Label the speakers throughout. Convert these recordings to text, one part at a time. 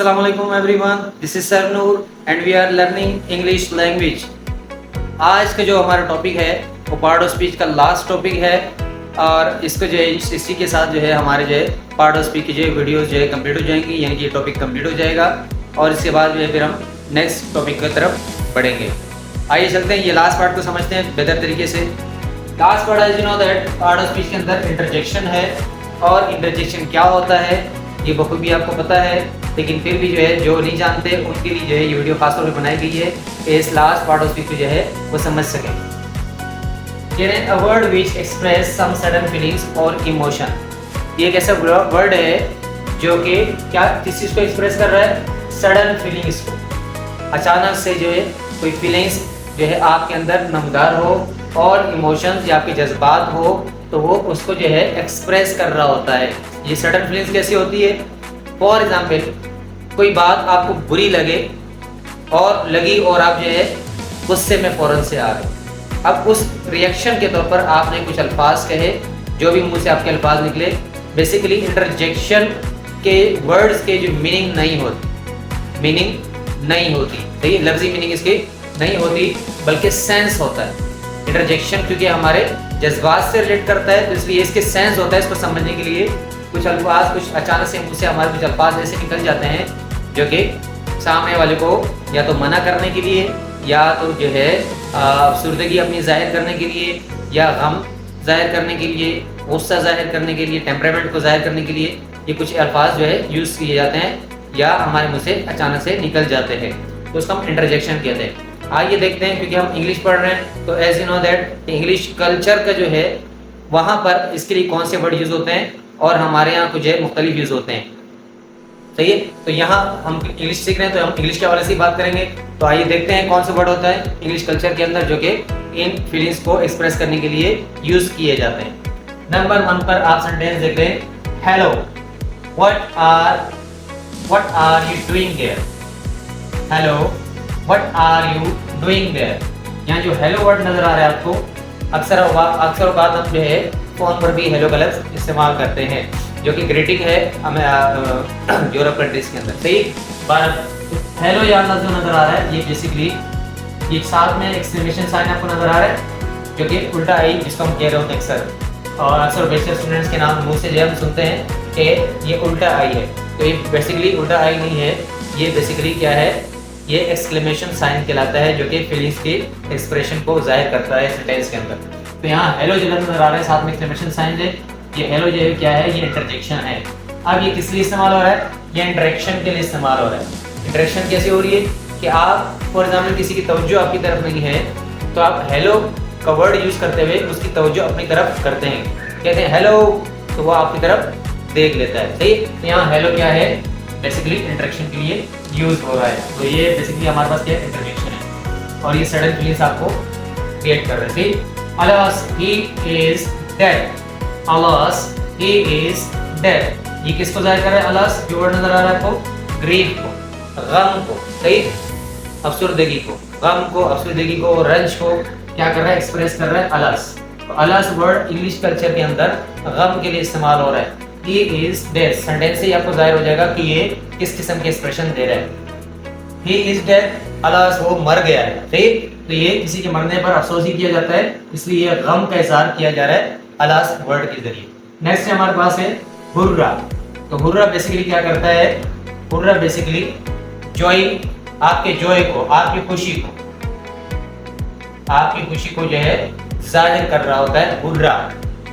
Speaker 1: Assalamu alaikum everyone. This is Sir Noor and we are learning English language. आज का जो हमारा topic है वो पार्ट ऑफ स्पीच का लास्ट टॉपिक है और इसको जो है इसी के साथ जो है हमारे जो है पार्ट ऑफ स्पीच की जो वीडियोस जो है कंप्लीट हो जाएंगी, यानी कि ये टॉपिक कंप्लीट हो जाएगा और इसके बाद जो है फिर हम नेक्स्ट टॉपिक की तरफ बढ़ेंगे। आइए चलते हैं, ये लास्ट पार्ट को समझते हैं बेहतर तरीके से। Last part as you know that part of speech के अंदर इंटरजेक्शन है और इंटरजेक्शन क्या होता है ये बखूबी आपको पता है, लेकिन फिर भी जो है जो नहीं जानते उनके लिए जो है ये वीडियो खासतौर पर बनाई गई है कि इस लास्ट पार्ट ऑफ स्पीच को जो है वो समझ सकें। A word which express some sudden feelings और इमोशन, ये एक ऐसा वर्ड है जो कि क्या किस चीज़ को एक्सप्रेस कर रहा है, सडन फीलिंग्स को। अचानक से जो है कोई फीलिंग्स जो है आपके अंदर नमदार हो और इमोशंस या आपके जज्बात हो तो वो उसको जो है एक्सप्रेस कर रहा होता है। ये सडन फीलिंग्स कैसी होती है? फॉर एग्जाम्पल कोई बात आपको बुरी लगे और आप जो है गुस्से में फ़ौरन से आ गए। अब उस रिएक्शन के तौर पर आपने कुछ अल्फाज कहे, जो भी मुंह से आपके अल्फाज निकले, बेसिकली इंटरजेक्शन के वर्ड्स के जो मीनिंग नहीं होती, सही लफ्जी मीनिंग इसकी नहीं होती बल्कि सेंस होता है। इंटरजेक्शन क्योंकि हमारे जज्बात से रिलेट करता है तो इसलिए इसके सेंस होता है। इसको समझने के लिए कुछ अल्फाज कुछ अचानक से मुंह से हमारे कुछ अल्फाज ऐसे निकल जाते हैं जो कि सामने वाले को या तो मना करने के लिए या तो जो है अफसरदगी अपनी जाहिर करने के लिए या गम जाहिर करने के लिए, गुस्सा जाहिर करने के लिए, टेम्परामेंट को जाहिर करने के लिए ये कुछ अल्फाज जो है यूज़ किए जाते हैं या हमारे मुँह से अचानक से निकल जाते हैं, तो उसको हम इंटरजेक्शन कहते हैं। आइए देखते हैं, क्योंकि हम इंग्लिश पढ़ रहे हैं तो as you know that English culture का जो है वहाँ पर इसके लिए कौन से वर्ड यूज़ होते हैं और हमारे यहाँ कुछ है मुख्तलिफ यूज़ होते हैं। सही है, तो यहाँ हम इंग्लिश सीख रहे हैं तो हम इंग्लिश के हवाले से ही बात करेंगे। तो आइए देखते हैं कौन सा वर्ड होता है इंग्लिश कल्चर के अंदर जो कि इन फीलिंग्स को एक्सप्रेस करने के लिए यूज़ किए जाते हैं। नंबर 1 पर आप सेंटेंस देख रहे हैं, hello what are you doing there. Hello what are you doing there. यहाँ जो हेलो वर्ड नजर आ रहा है आपको, अक्सर बात हम जो है फ़ोन पर भी हेलो का लफ्ज़ इस्तेमाल करते हैं जो कि ग्रीटिंग है हमें यूरोप कंट्रीज के अंदर। सही बात, हेलो यार लफ्ज़ जो नज़र आ रहा है ये बेसिकली ये साथ में एक्सक्लेमेशन साइन आपको नज़र आ रहा है जो कि उल्टा आई जिसको हम कह रहे होते हैं अक्सर, और अक्सर बेशतर स्टूडेंट्स के नाम मुँह से जो हम सुनते हैं कि ये उल्टा आई है, तो ये बेसिकली उल्टा आई नहीं है, ये बेसिकली क्या है, ये एक्सक्लेमेशन साइन कहलाता है जो कि फीलिंग्स की एक्सप्रेशन को जाहिर करता है सेंटेंस के अंदर। तो यहाँ हेलो जो नजर आ रहा है साथ में एक्सक्लेमेशन साइन है, ये हेलो जो है क्या है, ये इंटरजेक्शन है। अब ये किस लिए इस्तेमाल हो रहा है, ये इंटरेक्शन के लिए इस्तेमाल हो रहा है। इंटरेक्शन कैसे हो रही है कि आप फॉर एग्जाम्पल किसी की तवज्जो आपकी तरफ नहीं है तो आप हेलो का वर्ड यूज़ करते हुए उसकी तवज्जो अपनी तरफ करते हैं, कहते हैं हेलो, तो वो आपकी तरफ देख लेता है। सही, तो यहाँ हेलो क्या है, बेसिकली इंटरेक्शन के लिए यूज़ हो रहा है। तो ये बेसिकली हमारे पास क्या इंटरजेक्शन है और ये सडन फीलिंग्स आपको क्रिएट कर रहे थे। Alas, he is dead. Alas, he is dead. ये किसको जाहिर कर रहा है? alas जो वर्ड नजर आ रहा है आपको, ग्रीफ को, गम को, सही, अफसरदगी को, गम को, अफसरदगी को, रंज को क्या कर रहा है, एक्सप्रेस कर रहा है alas। तो alas वर्ड इंग्लिश कल्चर के अंदर गम के लिए इस्तेमाल हो रहा है। He is dead सेंटेंस से आपको जाहिर हो जाएगा कि ये किस किस्म के एक्सप्रेशन दे रहा है। He is dead, alas वो मर गया है। ठीक, तो ये किसी के मरने पर अफसोस ही किया जाता है, इसलिए ये गम का इज़हार किया जा रहा है अलास वर्ड के जरिए। नेक्स्ट हमारे पास है हुर्रा। तो हुर्रा बेसिकली क्या करता है, हुर्रा बेसिकली जॉय, आपके जॉय को, आपकी खुशी को जो है जाहिर कर रहा होता है हुर्रा,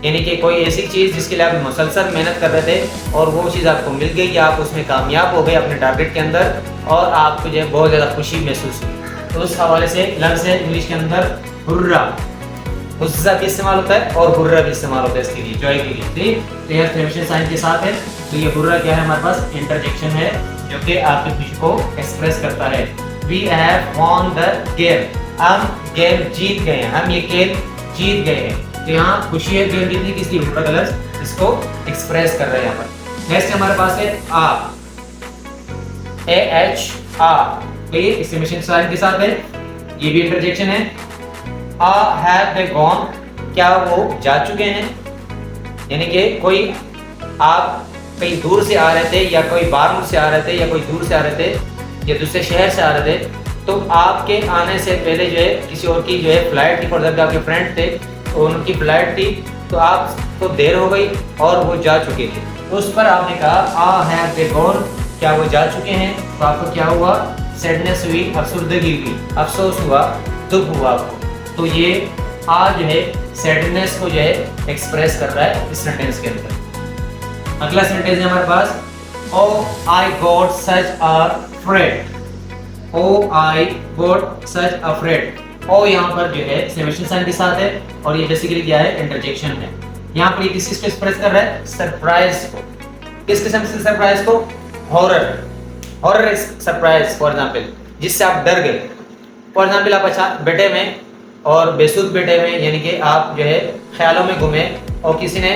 Speaker 1: यानी कि कोई ऐसी चीज़ जिसके लिए आप मुसलसल मेहनत कर रहे थे और वो चीज़ आपको मिल गई या आप उसमें कामयाब हो गए अपने टारगेट के अंदर और आपको जो है बहुत ज़्यादा खुशी महसूस हुई, तो उस हवाले से लफ्ज़ है इंग्लिश के अंदर हुर्रा। हुज्जा भी इस्तेमाल होता है और हुर्रा भी इस्तेमाल होता है इसके लिए, जॉय के लिए। ठीक, तो यह एक्सक्लेमेशन साइन के साथ है, तो ये हुर्रा क्या है, हमारे पास इंटरजेक्शन है जो कि आपकी खुशी को एक्सप्रेस करता है। We have won the game, हम गेम जीत गए हैं, हम ये गेम जीत गए हैं। तो यहाँ खुशी है गेम जीतने की, इसलिए हुर्रा का लफ्ज़ इसको एक्सप्रेस कर रहे हैं यहाँ पर। नेक्स्ट हमारे पास है आ, AH, तो ये एक्सक्लेमेशन साइन के साथ है, ये भी इंटरजेक्शन है। हैव दे गॉन, क्या वो जा चुके हैं, यानी कि कोई आप कहीं दूर से आ रहे थे या कोई बाहर से आ रहे थे या कोई दूर से आ रहे थे या दूसरे शहर से आ रहे थे, तो आपके आने से पहले जो है किसी और की जो है फ्लाइट थी, फॉर एग्जाम्पल आपके फ्रेंड थे तो उनकी फ्लाइट थी, तो आपको देर हो गई और वो जा चुके थे, तो उस पर आपने कहा आ हैव दे गॉन, क्या वो जा चुके हैं, तो आपको क्या हुआ, सैडनेस हुई, अफसुर्दगी हुई, अफसोस हुआ, दुख हुआ आपको। तो ये आ जो है सैडनेस को जो है एक्सप्रेस कर रहा है इस सेंटेंस के अंदर। अगला सेंटेंस है हमारे पास, oh I got such a friend, oh I got such a friend. Oh यहाँ पर जो है एक्सक्लेमेशन साइन के साथ है और ये बेसिकली क्या है, इंटरजेक्शन है। यहाँ पर ये किस चीज को एक्सप्रेस कर रहा है, सरप्राइज को। किस किस्म से सरप्राइज को, horror, horror surprise, for example जिससे आप डर गए। फॉर एग्जांपल आप अच्छा बैठे में और बेसुध बैठे में, यानी कि आप जो है ख्यालों में घूमे और किसी ने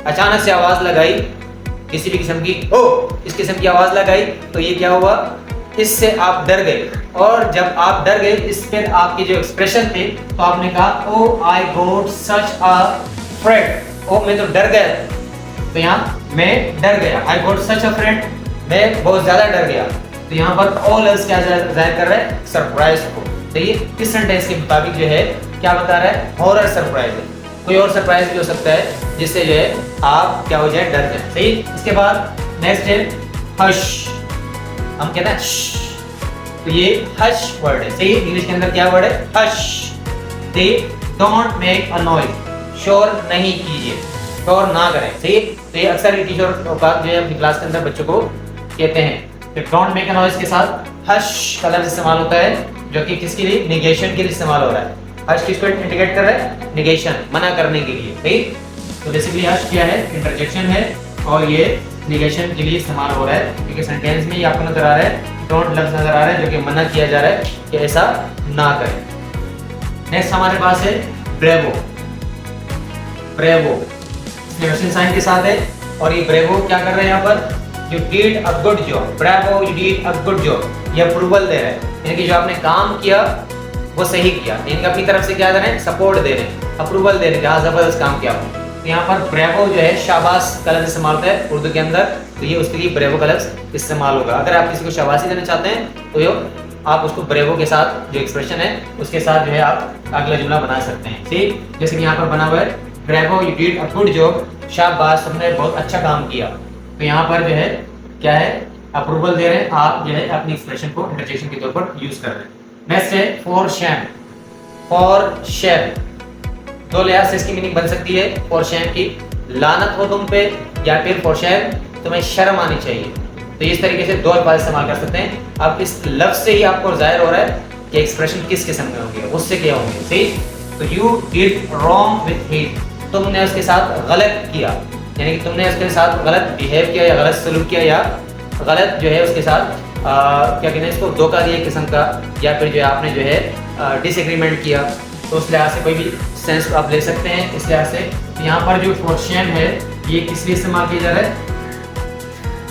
Speaker 1: अचानक से आवाज लगाई किसी भी किस्म की, ओ इस किस्म की आवाज लगाई, तो ये क्या हुआ, इससे आप डर गए। और जब आप डर गए, इस पर आपकी जो एक्सप्रेशन थे, तो आपने कहा ओ I got such a friend, ओ मैं तो डर गया, तो यहाँ मैं डर गया, आई गॉट सच अ फ्रेड, मैं बहुत ज्यादा डर गया। तो यहाँ पर ऑल एल्स क्या जाहिर कर रहा है, सरप्राइज को। तो ये इस सेंटेंस के मुताबिक जो है क्या बता रहा है, हॉरर सरप्राइज है। कोई और सरप्राइज भी हो सकता है जिससे जो है आप क्या हो जाए, डर जाए। सही। इसके बाद नेक्स्ट है हश, हम कहते हैं तो ये हश वर्ड है। सही। इंग्लिश के अंदर क्या वर्ड है, hush. They don't make a noise, शोर नहीं कीजिए, शोर ना करें। सही। तो ये अक्सर टीचर जो है अपनी क्लास के अंदर बच्चों को कहते हैं, तो डोंट मेक अ नॉइज के साथ हश का लफ्ज इस्तेमाल होता है, जो कि किसके लिए, निगेशन के लिए इस्तेमाल हो रहा है। हश किसको इंडिकेट कर रहा है, निगेशन, मना करने के लिए। ठीक। तो बेसिकली हश क्या है, इंटरजेक्शन है और ये निगेशन के लिए इस्तेमाल हो रहा है, क्योंकि सेंटेंस में ये आपको नजर आ रहा है, डोंट लफ्ज नजर आ रहा है, जो कि मना किया जा रहा है कि ऐसा ना करें। नेक्स्ट हमारे पास है ब्रेवो, ब्रेवो एक्सक्लेमेशन साइन के साथ है और ये ब्रेवो क्या कर रहे हैं यहाँ पर, you did a good job, bravo you did a good job, ये अप्रूवल दे रहे हैं, यानी कि जो आपने काम किया वो सही किया, यानी कि अपनी तरफ से क्या दे रहे हैं, सपोर्ट दे रहे हैं, अप्रूवल दे रहे हैं, जहाँ जबरदस्त काम किया आपने। तो यहाँ पर ब्रेवो जो है शाबाश का लफ्ज इस्तेमाल होता है उर्दू के अंदर, तो ये उसके लिए ब्रेवो का लफ्ज इस्तेमाल होगा। अगर आप किसी को शाबाशी देना चाहते हैं तो ये आप उसको ब्रेवो के साथ जो एक्सप्रेशन है उसके साथ जो है आप अगला जुमला बना सकते हैं। ठीक। जैसे कि यहाँ पर बना हुआ है, bravo you did a good job, शाबाश तुमने बहुत अच्छा काम किया। तो यहाँ पर जो है क्या है, अप्रूवल दे रहे हैं, आप जो है अपनी एक्सप्रेशन को इंटरजेक्शन के तौर पर यूज कर रहे हैं। नेक्स्ट है फॉर शैम, फॉर शैम दो लिहाज से इसकी मीनिंग बन सकती है। फॉर शैम की लानत हो तुम पे, या फिर फॉर शैम तुम्हें शर्म आनी चाहिए। तो इस तरीके से दो अल्फाज इस्तेमाल कर सकते हैं। अब इस लफ्ज से ही आपको जाहिर हो रहा है कि एक्सप्रेशन किस किस्म में होंगे, उससे क्या होंगे। सही। तो you did wrong with him, तुमने उसके साथ गलत किया, यानी कि तुमने उसके साथ गलत बिहेव किया या गलत सलूक किया या गलत जो है उसके साथ क्या कहते हैं इसको, धोखा दिया किस्म का, या फिर जो है आपने जो है डिसएग्रीमेंट किया। तो उस लिहाज से कोई भी सेंस आप ले सकते हैं इस लिहाज से। तो यहाँ पर जो फॉर शैम है ये किस लिए इस्तेमाल किया जा रहा है,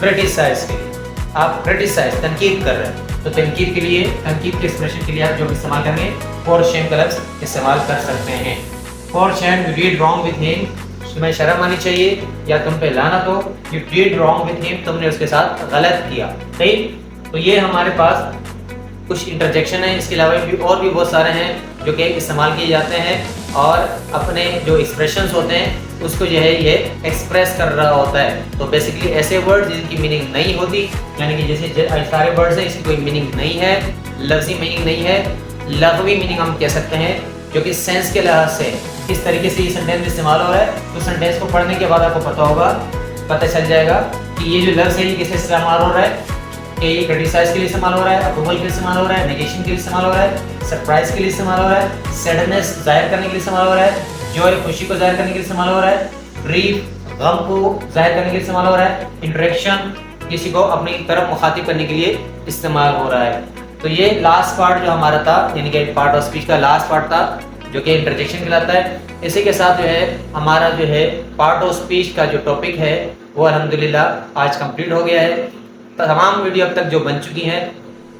Speaker 1: क्रिटिसाइज के लिए। आप क्रिटिसाइज, तनकीद कर रहे हैं, तो तनकीद के लिए, तनकीद के एक्सप्रेशन के लिए आप जो इस्तेमाल करेंगे फॉर शैम का लफ्ज इस्तेमाल कर सकते हैं। For sham you did wrong with him, तुम्हें शर्म आनी चाहिए या तुम पे लानत हो, you did wrong with him, तुमने उसके साथ गलत किया। सही। तो ये हमारे पास कुछ इंटरजेक्शन है, इसके अलावा भी और भी बहुत सारे हैं जो कि इस्तेमाल किए जाते हैं और अपने जो एक्सप्रेशंस होते हैं उसको जो है ये एक्सप्रेस कर रहा होता है। तो बेसिकली ऐसे वर्ड जिनकी मीनिंग नहीं होती, यानी कि जैसे सारे वर्ड्स हैं इसकी कोई मीनिंग नहीं है, लफ्जी मीनिंग नहीं है, लग़वी मीनिंग हम कह सकते हैं, जो कि सेंस के लिहाज से किस तरीके से ये सेंटेंस इस्तेमाल हो रहा है। तो सेंटेंस को पढ़ने के बाद आपको पता चल जाएगा कि ये जो लफ्ज़ है ये किससे इस्तेमाल हो रहा है, कि ये क्रिटिसाइज के लिए इस्तेमाल हो रहा है, अप्रूवल के लिए इस्तेमाल हो रहा है, नेगेशन के लिए इस्तेमाल हो रहा है, सरप्राइज के लिए इस्तेमाल हो रहा है, सैडनेस जाहिर करने के लिए इस्तेमाल हो रहा है, जॉय खुशी को जाहिर करने के लिए इस्तेमाल हो रहा है, ग्रीफ गम को जाहिर करने के लिए इस्तेमाल हो रहा है, इंटरेक्शन किसी को अपनी तरफ मुखातिब करने के लिए इस्तेमाल हो रहा है। तो ये लास्ट पार्ट जो हमारा था, यानी कि पार्ट ऑफ स्पीच का लास्ट पार्ट था जो कि इंटरजेक्शन कहलाता है। इसी के साथ जो है हमारा जो है पार्ट ऑफ स्पीच का जो टॉपिक है वो अल्हम्दुलिल्लाह आज कंप्लीट हो गया है। तमाम वीडियो अब तक जो बन चुकी हैं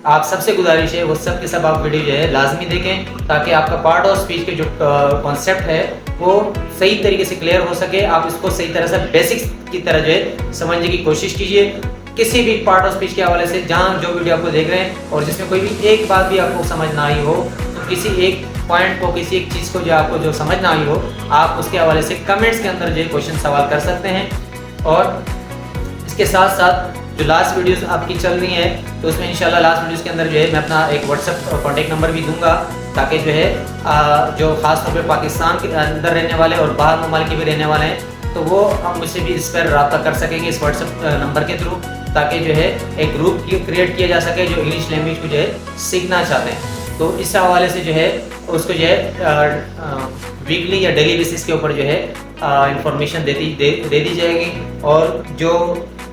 Speaker 1: आप सबसे गुजारिश है वो सब के सब आप वीडियो जो है लाजमी देखें, ताकि आपका पार्ट ऑफ स्पीच के जो कॉन्सेप्ट है वो सही तरीके से क्लियर हो सके। आप इसको सही तरह से बेसिक्स की तरह जो है समझने की कोशिश कीजिए। किसी भी पार्ट ऑफ स्पीच के हवाले से जहाँ जो वीडियो आपको देख रहे हैं और जिसमें कोई भी एक बात भी आपको समझ ना आई हो, तो किसी एक पॉइंट को, किसी एक चीज़ को जो आपको जो समझ ना आई हो, आप उसके हवाले से कमेंट्स के अंदर जो है क्वेश्चन सवाल कर सकते हैं। और इसके साथ साथ जो लास्ट वीडियोस आपकी चल रही हैं, तो उसमें इंशाल्लाह लास्ट वीडियोस के अंदर जो है मैं अपना एक व्हाट्सएप कॉन्टेक्ट नंबर भी दूंगा, ताकि जो है जो ख़ास तौर पे पाकिस्तान के अंदर रहने वाले और बाहर ममालिक के भी रहने वाले हैं, तो वो हम मुझसे भी इस पर रब्ता कर सकेंगे इस व्हाट्सएप नंबर के थ्रू, ताकि जो है एक ग्रुप क्रिएट किया जा सके जो इंग्लिश लैंग्वेज को जो है सीखना चाहते हैं। तो इस हवाले से जो है उसको जो है वीकली या डेली बेसिस के ऊपर जो है इंफॉर्मेशन दे दी जाएगी। और जो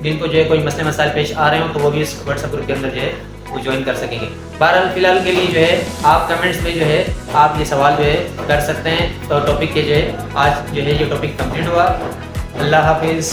Speaker 1: जिनको जो है कोई मसले मसाइल पेश आ रहे हो, तो वो भी इस व्हाट्सएप ग्रुप के अंदर जो है वो ज्वाइन कर सकेंगे। बहरहाल फिलहाल के लिए जो है आप कमेंट्स में जो है आप ये सवाल जो है कर सकते हैं। तो टॉपिक के जो है आज जो है ये टॉपिक कंप्लीट हुआ। अल्लाह हाफिज़।